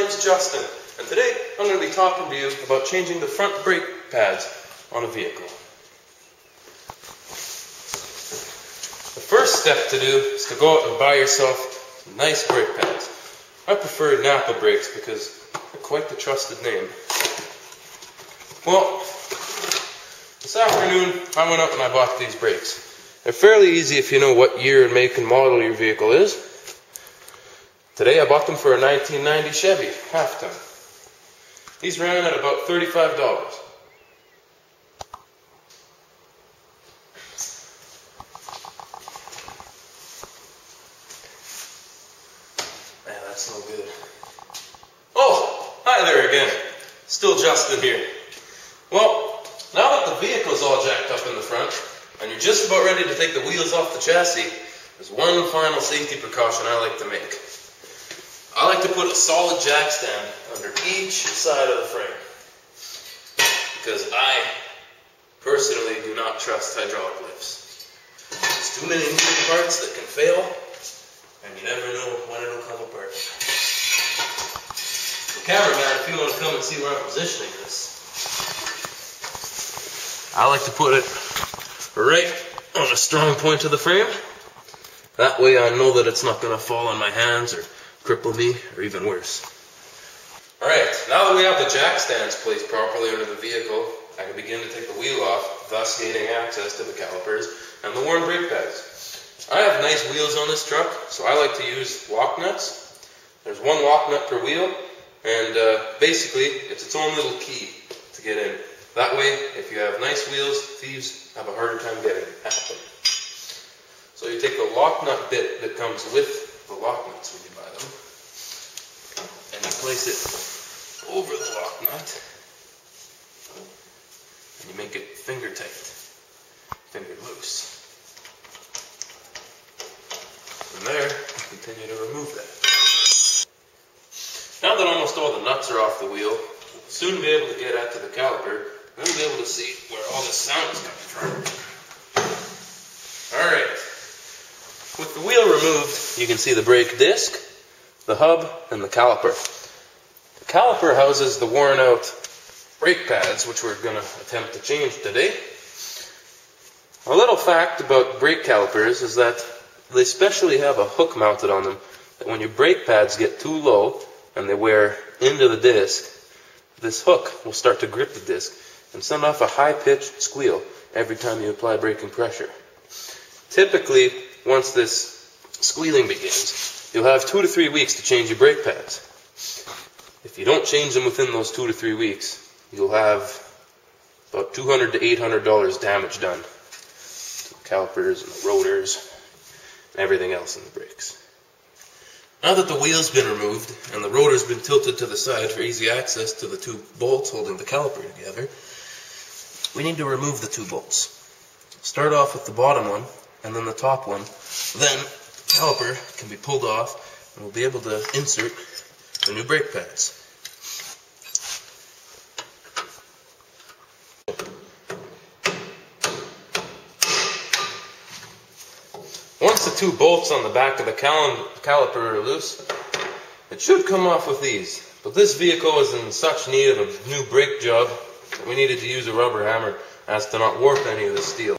name's Justin, and today I'm going to be talking to you about changing the front brake pads on a vehicle. The first step to do is to go out and buy yourself some nice brake pads. I prefer Napa brakes because they're quite the trusted name. Well, this afternoon I went out and I bought these brakes. They're fairly easy if you know what year and make and model your vehicle is. Today I bought them for a 1990 Chevy half-ton. These ran at about $35. Man, that's no good. Oh, hi there again. Still Justin here. Well, now that the vehicle's all jacked up in the front, and you're just about ready to take the wheels off the chassis, there's one final safety precaution I like to make. I like to put a solid jack stand under each side of the frame, because I personally do not trust hydraulic lifts. There's too many moving parts that can fail, and you never know when it'll come apart. So cameraman, if you want to come and see where I'm positioning this, I like to put it right on a strong point of the frame. That way I know that it's not going to fall on my hands or cripple me, or even worse. Alright, now that we have the jack stands placed properly under the vehicle, I can begin to take the wheel off, thus gaining access to the calipers and the worn brake pads. I have nice wheels on this truck, so I like to use lock nuts. There's one lock nut per wheel, and basically it's its own little key to get in. That way, if you have nice wheels, thieves have a harder time getting at them. So you take the lock nut bit that comes with the lock nuts when you buy them, and you place it over the lock nut, and you make it finger tight, finger loose. From there, you continue to remove that. Now that almost all the nuts are off the wheel, we'll soon be able to get at to the caliper, and we'll be able to see where all this sound is coming from. Alright. With the wheel removed, you can see the brake disc, the hub, and the caliper. The caliper houses the worn out brake pads, which we're going to attempt to change today. A little fact about brake calipers is that they specially have a hook mounted on them, that when your brake pads get too low and they wear into the disc, this hook will start to grip the disc and send off a high-pitched squeal every time you apply braking pressure. Typically, once this squealing begins, you'll have 2 to 3 weeks to change your brake pads. If you don't change them within those 2 to 3 weeks, you'll have about $200 to $800 damage done to the calipers and the rotors and everything else in the brakes. Now that the wheel's been removed and the rotor's been tilted to the side for easy access to the 2 bolts holding the caliper together, we need to remove the 2 bolts. Start off with the bottom one, and then the top one. Then the caliper can be pulled off, and we'll be able to insert the new brake pads. Once the 2 bolts on the back of the caliper are loose, it should come off with ease. But this vehicle is in such need of a new brake job that we needed to use a rubber hammer as to not warp any of the steel.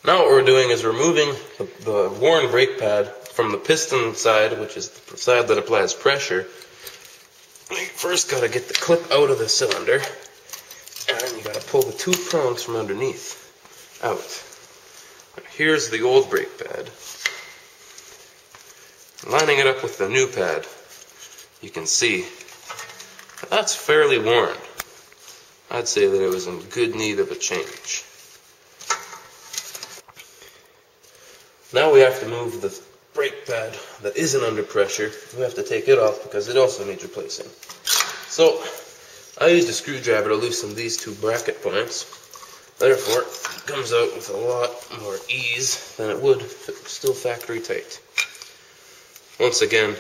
Now what we're doing is removing the worn brake pad from the piston side, which is the side that applies pressure. You first got to get the clip out of the cylinder, and then you got to pull the 2 prongs from underneath out. Here's the old brake pad. Lining it up with the new pad, you can see that's fairly worn. I'd say that it was in good need of a change. Now we have to move the brake pad that isn't under pressure. We have to take it off because it also needs replacing. So I used a screwdriver to loosen these 2 bracket points. Therefore, it comes out with a lot more ease than it would if it was still factory tight. Once again,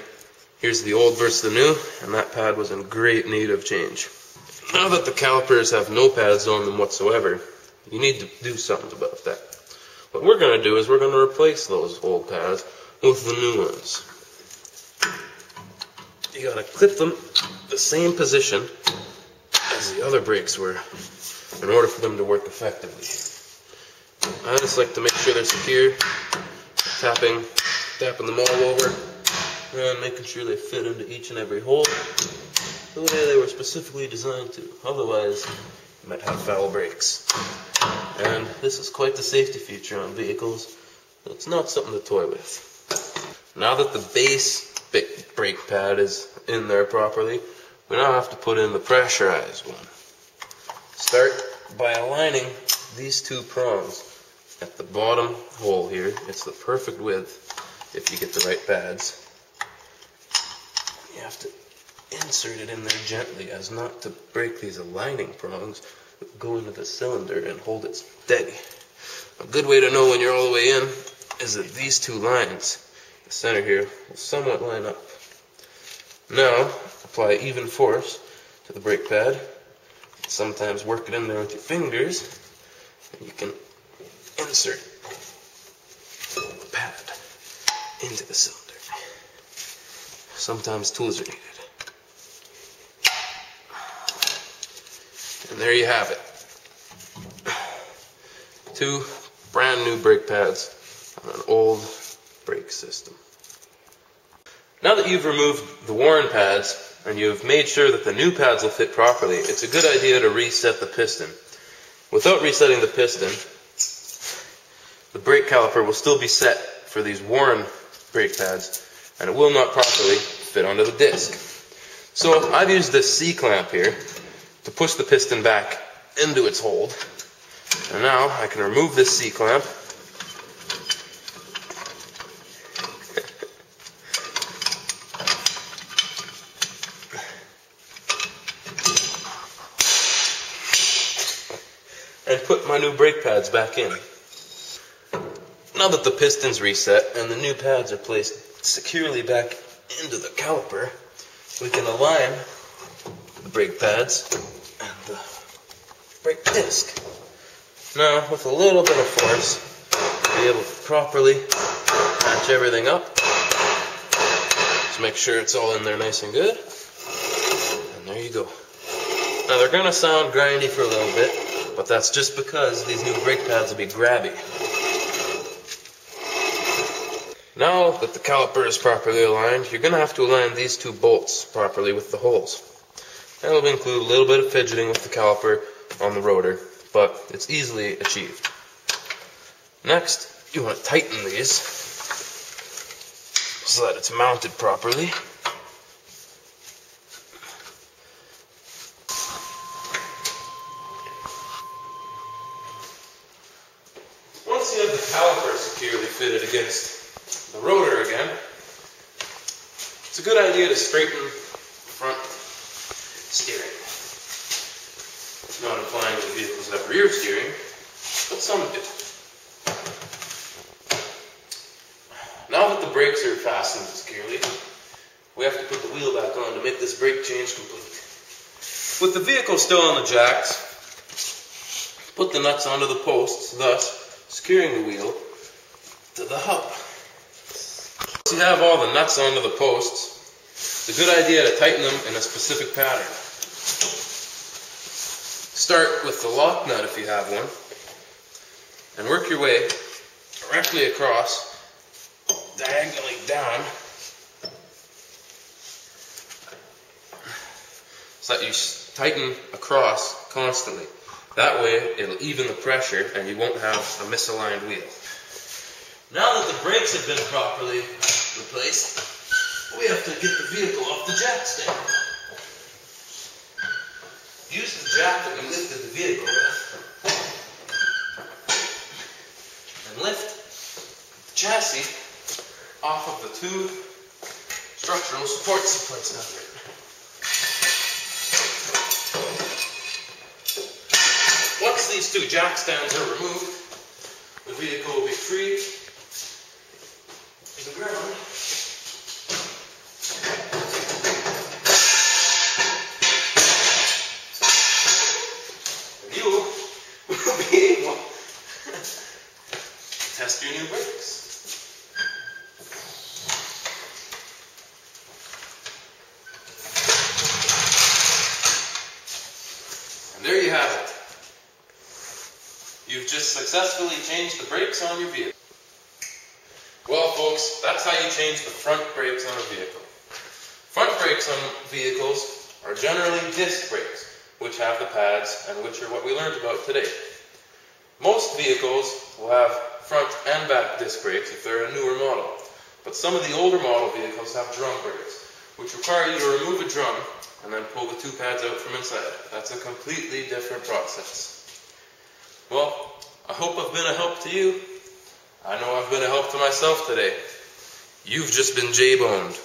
here's the old versus the new, and that pad was in great need of change. Now that the calipers have no pads on them whatsoever, you need to do something about that. What we're going to do is we're going to replace those old pads with the new ones. you gotta clip them the same position as the other brakes were in order for them to work effectively. I just like to make sure they're secure, tapping them all over, and making sure they fit into each and every hole the way they were specifically designed to. Otherwise, you might have foul brakes. And this is quite the safety feature on vehicles. It's not something to toy with. Now that the base brake pad is in there properly, we now have to put in the pressurized one. Start by aligning these two prongs at the bottom hole here. It's the perfect width if you get the right pads. You have to insert it in there gently as not to break these aligning prongs that go into the cylinder and hold it steady. A good way to know when you're all the way in is that these two lines, the center here, will somewhat line up. Now, apply even force to the brake pad. Sometimes work it in there with your fingers, and you can insert the pad into the cylinder. Sometimes tools are needed. And there you have it. 2 brand new brake pads on an old brake system. Now that you've removed the worn pads and you've made sure that the new pads will fit properly, it's a good idea to reset the piston. Without resetting the piston, the brake caliper will still be set for these worn brake pads and it will not properly fit onto the disc. So I've used this C-clamp here to push the piston back into its hold. And now I can remove this C-clamp and put my new brake pads back in. Now that the piston's reset and the new pads are placed securely back into the caliper, we can align the brake pads and the brake disc. Now, with a little bit of force, be able to properly match everything up. Just make sure it's all in there nice and good. And there you go. Now, they're going to sound grindy for a little bit, but that's just because these new brake pads will be grabby. Now that the caliper is properly aligned, you're going to have to align these 2 bolts properly with the holes. That'll include a little bit of fidgeting with the caliper on the rotor, but it's easily achieved. Next, you want to tighten these so that it's mounted properly. Once you have the caliper securely fitted against the rotor again, it's a good idea to straighten the front steering. It's not implying that vehicles have rear steering, but some do. Now that the brakes are fastened securely, we have to put the wheel back on to make this brake change complete. With the vehicle still on the jacks, put the nuts onto the posts, thus securing the wheel to the hub. Once you have all the nuts onto the posts, it's a good idea to tighten them in a specific pattern. Start with the lock nut if you have one, and work your way directly across, diagonally down, so that you tighten across constantly. That way it'll even the pressure and you won't have a misaligned wheel. Now that the brakes have been properly replaced, we have to get the vehicle off the jack stand. Use the jack that we lifted the vehicle with and lift the chassis off of the 2 structural supports placed under it. Once these 2 jack stands are removed, the vehicle will be free to the ground. And you will be able to test your new brakes. And there you have it. You've just successfully changed the brakes on your vehicle. Well, folks, that's how you change the front brakes on a vehicle. Front brakes on vehicles are generally disc brakes, which have the pads and which are what we learned about today. Most vehicles will have front and back disc brakes if they're a newer model, but some of the older model vehicles have drum brakes, which require you to remove a drum and then pull the two pads out from inside. That's a completely different process. Well, I hope I've been a help to you. I know I've been a help to myself today. You've just been J-boned.